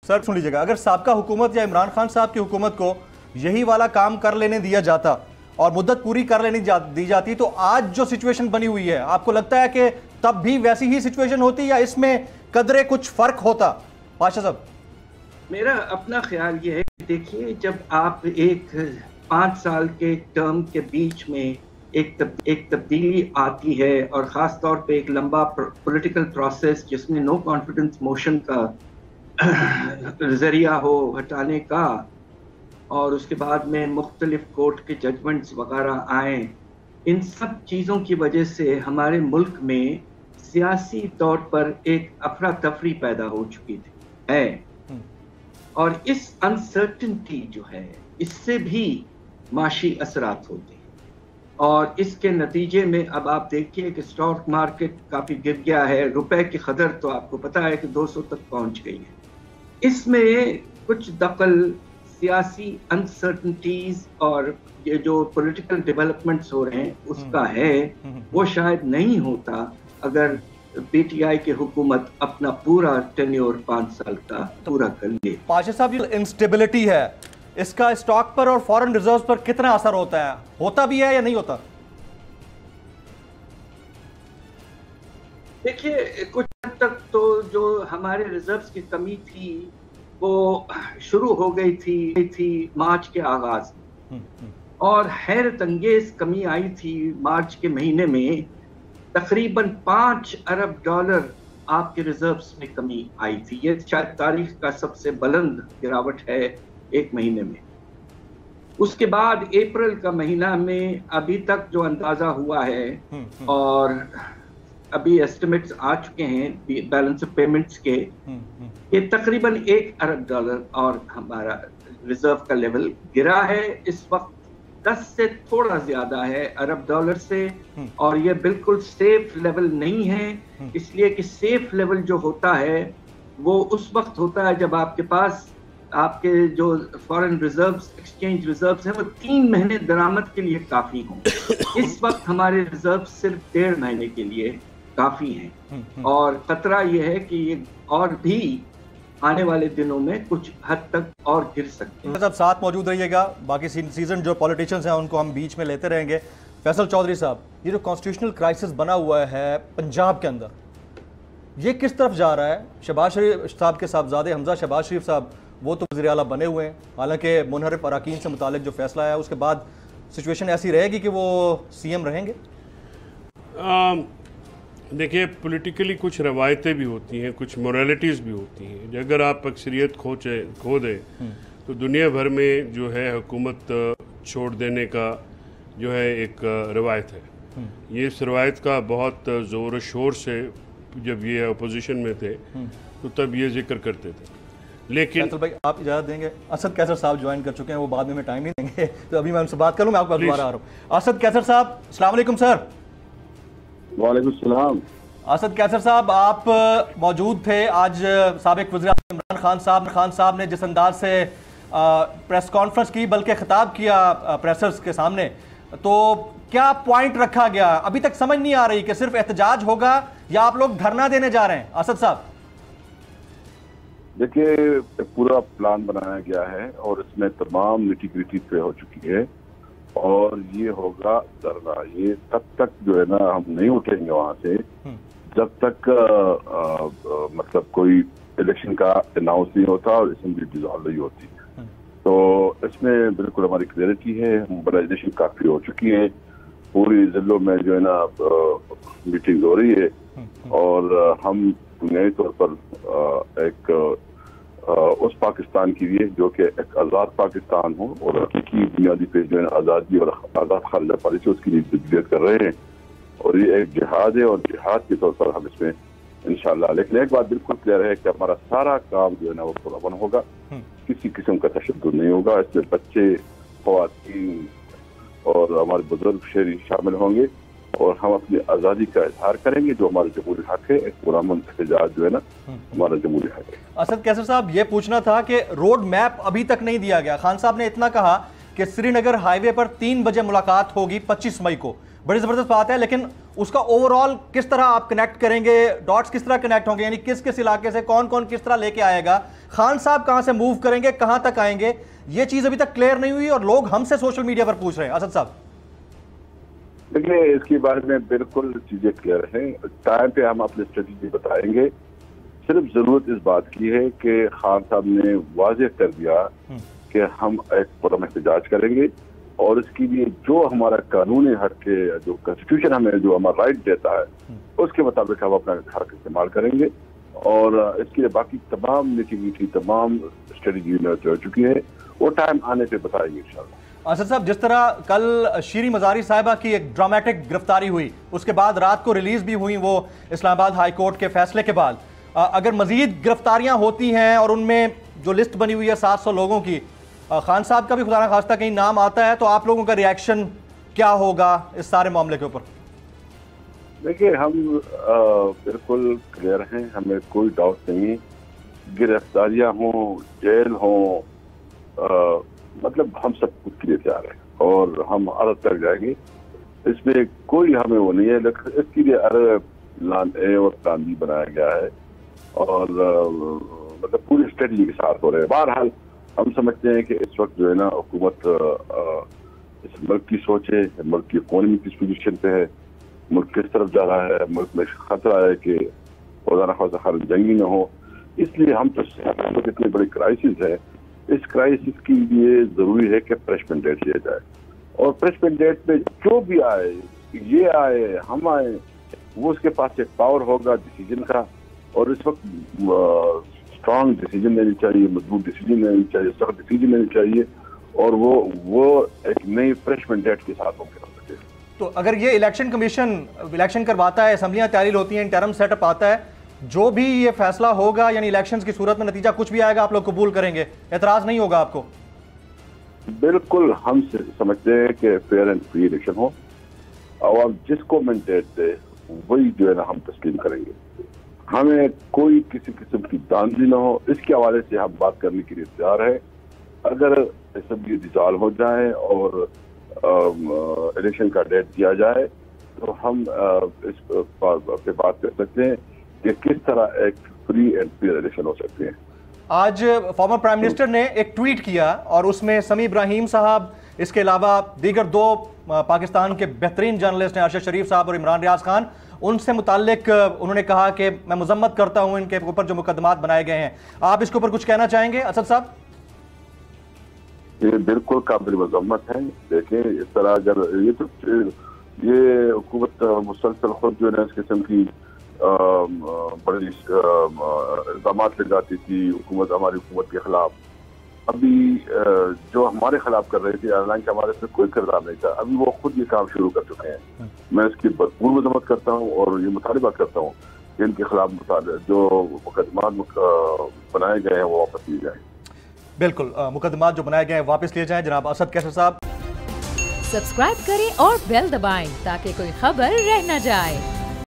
سر سن لیجیے گا، اگر سابقہ حکومت یا عمران خان صاحب کی حکومت کو یہی والا کام کر لینے دیا جاتا اور مدت پوری کر لینے دی جاتی تو آج جو سچویشن بنی ہوئی ہے، آپ کو لگتا ہے کہ تب بھی ویسی ہی سچویشن ہوتی یا اس میں قدرے کچھ فرق ہوتا؟ پاشا صاحب، میرا اپنا خیال یہ ہے کہ دیکھیے، جب آپ ایک 5 سال کے ٹرم کے بیچ میں ایک تبدیلی آتی ہے، اور خاص طور پہ ایک لمبا پولیٹیکل پروسیس جس میں نو کانفیڈنس موشن کا ذریعہ ہو ہٹانے کا، اور اس کے بعد میں مختلف کورٹ کے ججمنٹس وغیرہ آئیں، ان سب چیزوں کی وجہ سے ہمارے ملک میں سیاسی طور پر ایک افراتفری پیدا ہو چکی ہے، اور اس انسرٹنٹی جو ہے اس سے بھی معاشی اثرات ہوتے ہیں، اور اس کے نتیجے میں اب آپ دیکھیے کہ اسٹاک مارکیٹ کافی گر گیا ہے، روپے کی قدر تو آپ کو پتا ہے کہ 200 تک پہنچ گئی ہے۔ اس میں کچھ دخل سیاسی انسرٹنٹیز اور یہ جو پولیٹیکل ڈیولپمنٹس ہو رہے ہیں اس کا ہے، وہ شاید نہیں ہوتا اگر پی ٹی آئی کی حکومت اپنا پورا ٹینیور 5 سال کا پورا کر لے۔ پاشا صاحب، یہ انسٹیبلٹی ہے، اس کا اسٹاک پر اور فورن ریزروز پر کتنا اثر ہوتا ہے؟ ہوتا بھی ہے یا نہیں ہوتا؟ دیکھیے، کچھ حد تک تو جو ہمارے ریزروز کی کمی تھی وہ شروع ہو گئی تھی مارچ کے آغاز میں، اور حیرت انگیز کمی آئی تھی مارچ کے مہینے میں، تقریباً $5 ارب آپ کے ریزروز میں کمی آئی تھی۔ یہ شاید تاریخ کا سب سے بلند گراوٹ ہے ایک مہینے میں۔ اس کے بعد اپریل کا مہینہ میں ابھی تک جو اندازہ ہوا ہے، اور ابھی ایسٹیمیٹس آ چکے ہیں بیلنس آف پیمنٹس کے، یہ تقریباً $1 ارب اور ہمارا ریزرو کا لیول گرا ہے اس وقت 10 سے تھوڑا زیادہ ہے ارب ڈالر سے، اور یہ بالکل سیف لیول نہیں ہے، اس لیے کہ سیف لیول جو ہوتا ہے وہ اس وقت ہوتا ہے جب آپ کے پاس آپ کے جو فارن ریزروز، ایکسچینج ریزروز ہیں، وہ 3 مہینے درآمد کے لیے کافی ہوں۔ اس وقت ہمارے ریزروز صرف 1.5 مہینے کے لیے کافی ہیں، اور خطرہ یہ ہے کہ یہ اور بھی آنے والے دنوں میں کچھ حد تک اور گر سکتے ہیں۔ صاحب ساتھ موجود رہیے گا، باقی سیزن جو پولیٹیشنز ہیں ان کو ہم بیچ میں لیتے رہیں گے۔ فیصل چودھری صاحب، یہ جو کانسٹیٹیوشنل کرائسس بنا ہوا ہے پنجاب کے اندر، یہ کس طرف جا رہا ہے؟ شہباز شریف صاحب کے صاحبزادے حمزہ شہباز شریف صاحب وہ تو وزیر اعلیٰ بنے ہوئے ہیں، حالانکہ منحرف اراکین سے متعلق جو فیصلہ ہے اس کے بعد سچویشن ایسی رہے گی کہ وہ سی ایم رہیں گے؟ دیکھیے، پولیٹیکلی کچھ روایتیں بھی ہوتی ہیں، کچھ موریلٹیز بھی ہوتی ہیں۔ اگر آپ اکثریت کھو دیں تو دنیا بھر میں جو ہے حکومت چھوڑ دینے کا جو ہے ایک روایت ہے۔ یہ اس روایت کا بہت زور و شور سے جب یہ اپوزیشن میں تھے تو تب یہ ذکر کرتے تھے، لیکن فیصل بھائی آپ اجازت دیں گے؟ اسد کیسر صاحب جوائن کر چکے ہیں، وہ بعد میں ٹائم نہیں دیں گے تو ابھی میں ان سے بات کروں، میں آپ کو دوبارہ آ رہا ہوں۔ اسد کیسر صاحب، السلام علیکم سر۔ وعلیکم السلام۔ اسد کیسر صاحب، آپ موجود تھے آج سابق وزیر اعظم عمران خان صاحب نے جس انداز سے پریس کانفرنس کی، بلکہ خطاب کیا پریسرز کے سامنے، تو کیا پوائنٹ رکھا گیا؟ ابھی تک سمجھ نہیں آ رہی کہ صرف احتجاج ہوگا یا آپ لوگ دھرنا دینے جا رہے ہیں؟ اسد صاحب دیکھیے، پورا پلان بنایا گیا ہے اور اس میں تمام نٹی گریٹی طے ہو چکی ہے، اور یہ ہوگا دھرنا۔ یہ تب تک جو ہے نا ہم نہیں اٹھیں گے وہاں سے جب تک مطلب کوئی الیکشن کا اناؤنس نہیں ہوتا اور اسمبلی ڈیزالو نہیں ہوتی۔ تو اس میں بالکل ہماری کلیئرٹی ہے، موبلائزیشن کافی ہو چکی ہے، پوری ضلعوں میں جو ہے نا میٹنگ ہو رہی ہے، اور ہم نئے طور پر ایک اس پاکستان کے لیے جو کہ ایک آزاد پاکستان ہو اور حقیقی بنیادی پہ جو ہے آزادی اور آزاد خالدہ پالیسی، اس کی لیے جدوجہد کر رہے ہیں، اور یہ ایک جہاد ہے، اور جہاد کے طور پر ہم اس میں انشاءاللہ، لیکن ایک بات بالکل کلیئر ہے کہ ہمارا سارا کام جو ہے نا وہ پرامن ہوگا، کسی قسم کا تشدد نہیں ہوگا، اس میں بچے، خواتین اور ہمارے بزرگ شہری شامل ہوں گے، اور ہم اپنی آزادی کا اظہار کریں گے جو ہمارا جمہوری حق ہے، ایک پرامن احتجاج جو ہے نا ہمارا جمہوری حق ہے۔ اسد کیسر صاحب، یہ پوچھنا تھا کہ روڈ میپ ابھی تک نہیں دیا گیا۔ خان صاحب نے اتنا کہا کہ سری نگر ہائی وے پر 3 بجے ملاقات ہوگی 25 مئی کو، بڑی زبردست بات ہے، لیکن اس کا اوورال کس طرح آپ کنیکٹ کریں گے, ڈاٹس کس طرح کنیکٹ ہوں گے, یعنی کس کس علاقے سے کون کون کس طرح لے کے آئے گا, خان صاحب کہاں سے موو کریں گے, کہاں تک آئیں گے, یہ چیز ابھی تک کلیئر نہیں ہوئی اور لوگ ہم سے سوشل میڈیا پر پوچھ رہے ہیں. اسد صاحب دیکھیے اس کے بارے میں بالکل چیزیں کلیئر ہیں, ٹائم پہ ہم اپنی اسٹریٹجی بتائیں گے. صرف ضرورت اس بات کی ہے کہ خان صاحب نے واضح کر دیا کہ ہم ایک پرم احتجاج کریں گے اور اس کے لیے جو ہمارا قانونی حق کے جو کنسٹیٹیوشن ہمیں جو ہمارا رائٹ دیتا ہے اس کے مطابق ہم اپنا حق استعمال کریں گے, اور اس کے لیے باقی تمام میٹنگ تمام اسٹریٹجی میں ہو چکی ہے, وہ ٹائم آنے پہ بتائیں گے انشاءاللہ. اسد صاحب جس طرح کل شیریں مزاری صاحبہ کی ایک ڈرامیٹک گرفتاری ہوئی, اس کے بعد رات کو ریلیز بھی ہوئی وہ اسلام آباد ہائی کورٹ کے فیصلے کے بعد, اگر مزید گرفتاریاں ہوتی ہیں اور ان میں جو لسٹ بنی ہوئی ہے 700 لوگوں کی, خان صاحب کا بھی خدا نخواستہ کہیں نام آتا ہے, تو آپ لوگوں کا ری ایکشن کیا ہوگا اس سارے معاملے کے اوپر؟ دیکھیے ہم بالکل کلیئر ہیں, ہمیں کوئی ڈاؤٹ نہیں. گرفتاریاں ہوں, جیل ہوں, مطلب ہم سب کچھ کے لیے تیار ہیں اور ہم عدالت تک جائیں گے, اس میں کوئی ہمیں وہ نہیں ہے. لیکن اس کے لیے پلان اے اور پلان بی بنایا گیا ہے اور مطلب پوری اسٹریٹجی کے ساتھ ہو رہے ہیں. بہرحال ہم سمجھتے ہیں کہ اس وقت جو ہے نا حکومت اس ملک کی سوچ ہے, ملک کی اکانومی کس پوزیشن پہ ہے, ملک کس طرف جا رہا ہے, ملک میں خطرہ ہے کہ روزانہ خواصہ خارج جنگی نہ ہو. اس لیے ہم تو اتنے بڑی کرائسس ہے, اس کرائسس کے لیے ضروری ہے کہ فریش مینڈیٹ لیا جائے, اور فریش مینڈیٹ میں جو بھی آئے, یہ آئے ہم آئے, وہ اس کے پاس ایک پاور ہوگا ڈیسیجن کا, اور اس وقت اسٹرانگ ڈیسیجن لینی چاہیے, مضبوط ڈیسیجن لینی چاہیے, سخت ڈیسیجن لینی چاہیے, اور وہ ایک نئی فریش مینڈیٹ کے ساتھ ممکن ہو سکے. تو اگر یہ الیکشن کمیشن الیکشن کرواتا ہے, اسمبلیاں تحلیل ہوتی ہیں, انٹرم سیٹ اپ آتا ہے, جو بھی یہ فیصلہ ہوگا یعنی الیکشنز کی صورت میں نتیجہ کچھ بھی آئے گا آپ لوگ قبول کریں گے, اعتراض نہیں ہوگا آپ کو؟ بالکل ہم سمجھتے ہیں کہ فیئر اینڈ فری الیکشن ہو, عوام جس کو مینڈیٹ دے وہی جو ہے نا ہم تسلیم کریں گے. ہمیں کوئی کسی قسم کی داندلی نہ ہو, اس کے حوالے سے ہم بات کرنے کے لیے تیار ہے. اگر اسمبلی ڈسالو ہو جائے اور الیکشن کا ڈیٹ دیا جائے تو ہم اس پہ بات کر سکتے ہیں کہ کس طرح ایک فری اینڈ فیئر الیکشن ہو سکتے ہیں. آج فارمر پرائم منسٹر نے ایک ٹویٹ کیا اور اس میں سمیع ابراہیم صاحب, اس کے علاوہ دیگر 2 پاکستان کے بہترین جرنلسٹ ہیں ارشد شریف صاحب اور عمران ریاض خان, ان سے متعلق انہوں نے کہا کہ میں مذمت کرتا ہوں ان کے اوپر جو مقدمات بنائے گئے ہیں. آپ اس کے اوپر کچھ کہنا چاہیں گے اسد صاحب؟ یہ بالکل قابل مذمت ہے. دیکھیں اس طرح اگر یہ حکومت مسلسل خود جو ہے اس قسم کی بڑی الزامات لگاتی تھی حکومت, ہماری حکومت کے خلاف. ابھی جو ہمارے خلاف کر رہے تھے حالانکہ ہمارے سے کوئی کردار نہیں تھا, ابھی وہ خود یہ کام شروع کر چکے ہیں. میں اس کی بھرپور مذمت کرتا ہوں اور یہ مطالبہ کرتا ہوں کہ ان کے خلاف جو مقدمات بنائے گئے ہیں وہ واپس لیے جائیں. بالکل, مقدمات جو بنائے گئے ہیں واپس لیے جائیں. جناب اسد کیسر صاحب, سبسکرائب کریں اور بیل دبائیں تاکہ کوئی خبر رہ نہ جائے.